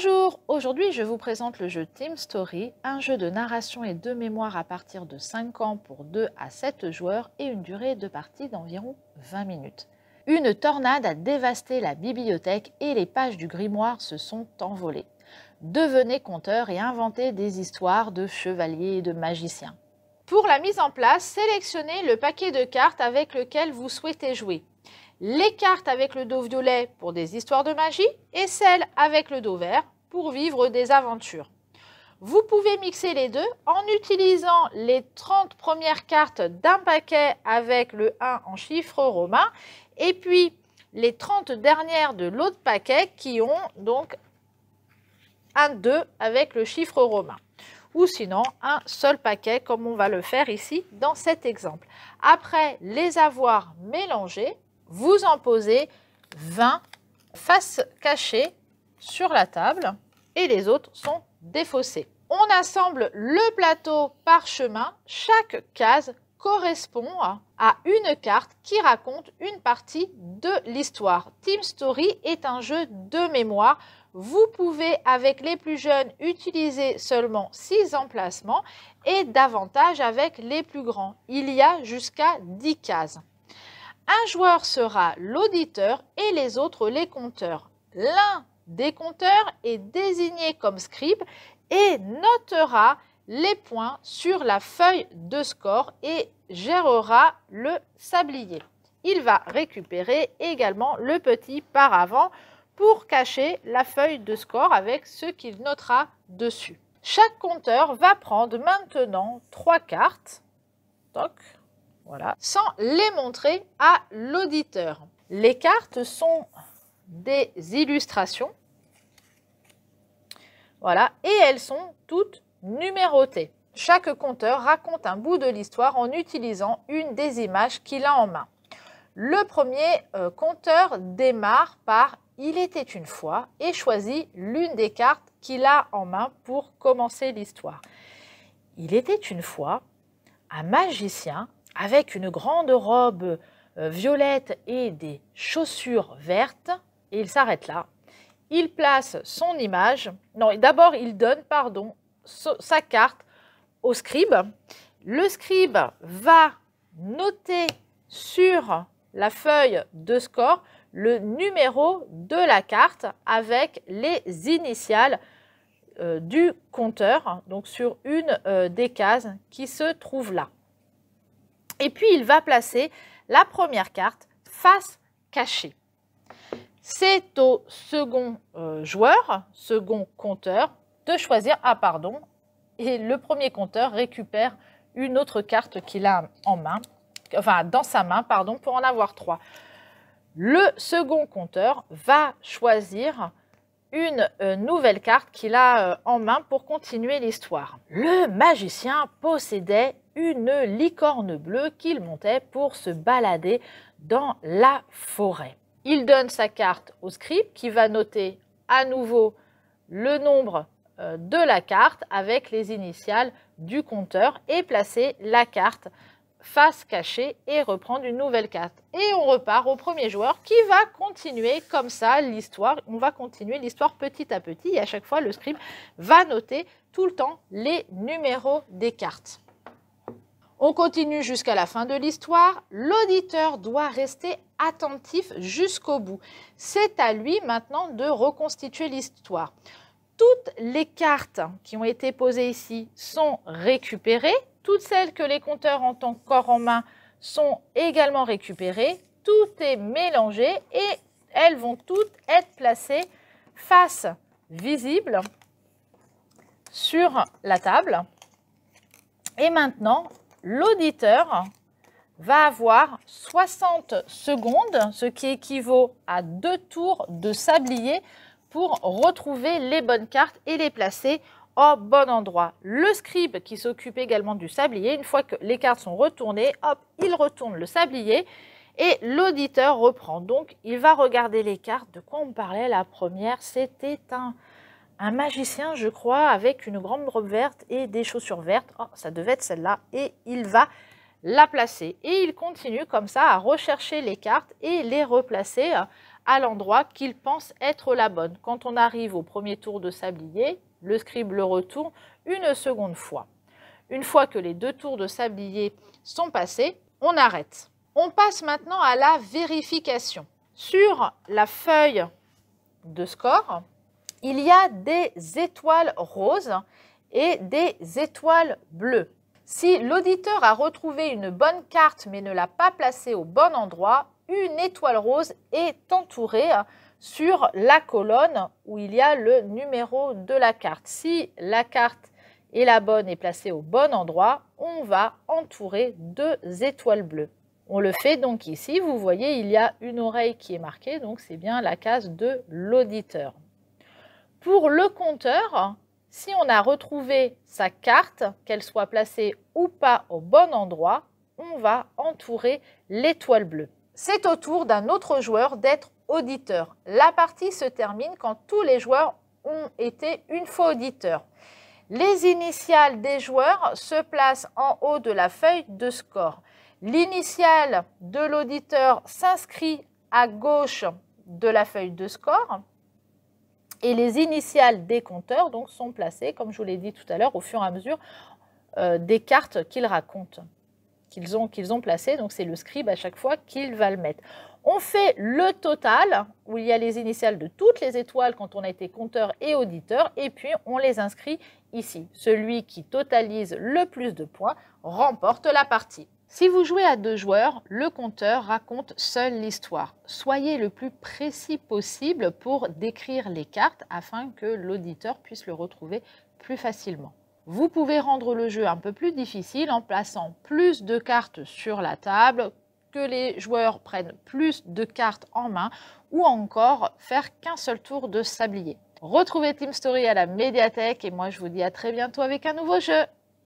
Bonjour, aujourd'hui je vous présente le jeu Team Story, un jeu de narration et de mémoire à partir de 5 ans pour 2 à 7 joueurs et une durée de partie d'environ 20 minutes. Une tornade a dévasté la bibliothèque et les pages du grimoire se sont envolées. Devenez conteur et inventez des histoires de chevaliers et de magiciens. Pour la mise en place, sélectionnez le paquet de cartes avec lequel vous souhaitez jouer. Les cartes avec le dos violet pour des histoires de magie et celles avec le dos vert pour vivre des aventures. Vous pouvez mixer les deux en utilisant les 30 premières cartes d'un paquet avec le 1 en chiffre romain et puis les 30 dernières de l'autre paquet qui ont donc un 2 avec le chiffre romain. Ou sinon un seul paquet comme on va le faire ici dans cet exemple. Après les avoir mélangés, vous en posez 20 face cachée sur la table et les autres sont défaussés. On assemble le plateau parchemin. Chaque case correspond à une carte qui raconte une partie de l'histoire. Team Story est un jeu de mémoire. Vous pouvez, avec les plus jeunes, utiliser seulement 6 emplacements et davantage avec les plus grands. Il y a jusqu'à 10 cases. Un joueur sera l'auditeur et les autres les compteurs. L'un des compteurs est désigné comme scribe et notera les points sur la feuille de score et gérera le sablier. Il va récupérer également le petit paravent pour cacher la feuille de score avec ce qu'il notera dessus. Chaque compteur va prendre maintenant 3 cartes. Toc. Voilà, sans les montrer à l'auditeur. Les cartes sont des illustrations. Voilà, et elles sont toutes numérotées. Chaque conteur raconte un bout de l'histoire en utilisant une des images qu'il a en main. Le premier conteur démarre par « Il était une fois » et choisit l'une des cartes qu'il a en main pour commencer l'histoire. Il était une fois un magicien avec une grande robe violette et des chaussures vertes, et il s'arrête là. Il place son image, non, d'abord il donne, sa carte au scribe. Le scribe va noter sur la feuille de score le numéro de la carte avec les initiales du compteur, donc sur une des cases qui se trouve là. Et puis, il va placer la première carte face cachée. C'est au second joueur, second compteur, de choisir « Ah, pardon !» et le premier compteur récupère une autre carte qu'il a en main, enfin dans sa main, pardon, pour en avoir 3. Le second compteur va choisir une nouvelle carte qu'il a en main pour continuer l'histoire. Le magicien possédait une licorne bleue qu'il montait pour se balader dans la forêt. Il donne sa carte au scribe qui va noter à nouveau le nombre de la carte avec les initiales du compteur et placer la carte face cachée et reprendre une nouvelle carte. Et on repart au premier joueur qui va continuer comme ça l'histoire. On va continuer l'histoire petit à petit et à chaque fois le scribe va noter tout le temps les numéros des cartes. On continue jusqu'à la fin de l'histoire. L'auditeur doit rester attentif jusqu'au bout. C'est à lui maintenant de reconstituer l'histoire. Toutes les cartes qui ont été posées ici sont récupérées. Toutes celles que les compteurs ont encore en main sont également récupérées. Tout est mélangé et elles vont toutes être placées face visible sur la table. Et maintenant, l'auditeur va avoir 60 secondes, ce qui équivaut à 2 tours de sablier pour retrouver les bonnes cartes et les placer au bon endroit. Le scribe qui s'occupe également du sablier, une fois que les cartes sont retournées, hop, il retourne le sablier et l'auditeur reprend. Donc, il va regarder les cartes. De quoi on parlait la première? C'était un magicien, je crois, avec une grande robe verte et des chaussures vertes. Oh, ça devait être celle-là. Et il va la placer. Et il continue comme ça à rechercher les cartes et les replacer à l'endroit qu'il pense être la bonne. Quand on arrive au premier tour de sablier, le scribe le retourne une seconde fois. Une fois que les 2 tours de sablier sont passés, on arrête. On passe maintenant à la vérification. Sur la feuille de score, il y a des étoiles roses et des étoiles bleues. Si l'auditeur a retrouvé une bonne carte mais ne l'a pas placée au bon endroit, une étoile rose est entourée sur la colonne où il y a le numéro de la carte. Si la carte est la bonne et placée au bon endroit, on va entourer 2 étoiles bleues. On le fait donc ici, vous voyez, il y a une oreille qui est marquée, donc c'est bien la case de l'auditeur. Pour le compteur, si on a retrouvé sa carte, qu'elle soit placée ou pas au bon endroit, on va entourer l'étoile bleue. C'est au tour d'un autre joueur d'être auditeur. La partie se termine quand tous les joueurs ont été une fois auditeurs. Les initiales des joueurs se placent en haut de la feuille de score. L'initiale de l'auditeur s'inscrit à gauche de la feuille de score et les initiales des compteurs donc, sont placées, comme je vous l'ai dit tout à l'heure, au fur et à mesure des cartes qu'ils racontent, qu'ils ont placées. Donc c'est le scribe à chaque fois qu'il va le mettre. On fait le total, où il y a les initiales de toutes les étoiles quand on a été compteur et auditeur, et puis on les inscrit ici. Celui qui totalise le plus de points remporte la partie. Si vous jouez à 2 joueurs, le compteur raconte seul l'histoire. Soyez le plus précis possible pour décrire les cartes afin que l'auditeur puisse le retrouver plus facilement. Vous pouvez rendre le jeu un peu plus difficile en plaçant plus de cartes sur la table, que les joueurs prennent plus de cartes en main ou encore faire qu'un seul tour de sablier. Retrouvez Team Story à la médiathèque et moi je vous dis à très bientôt avec un nouveau jeu.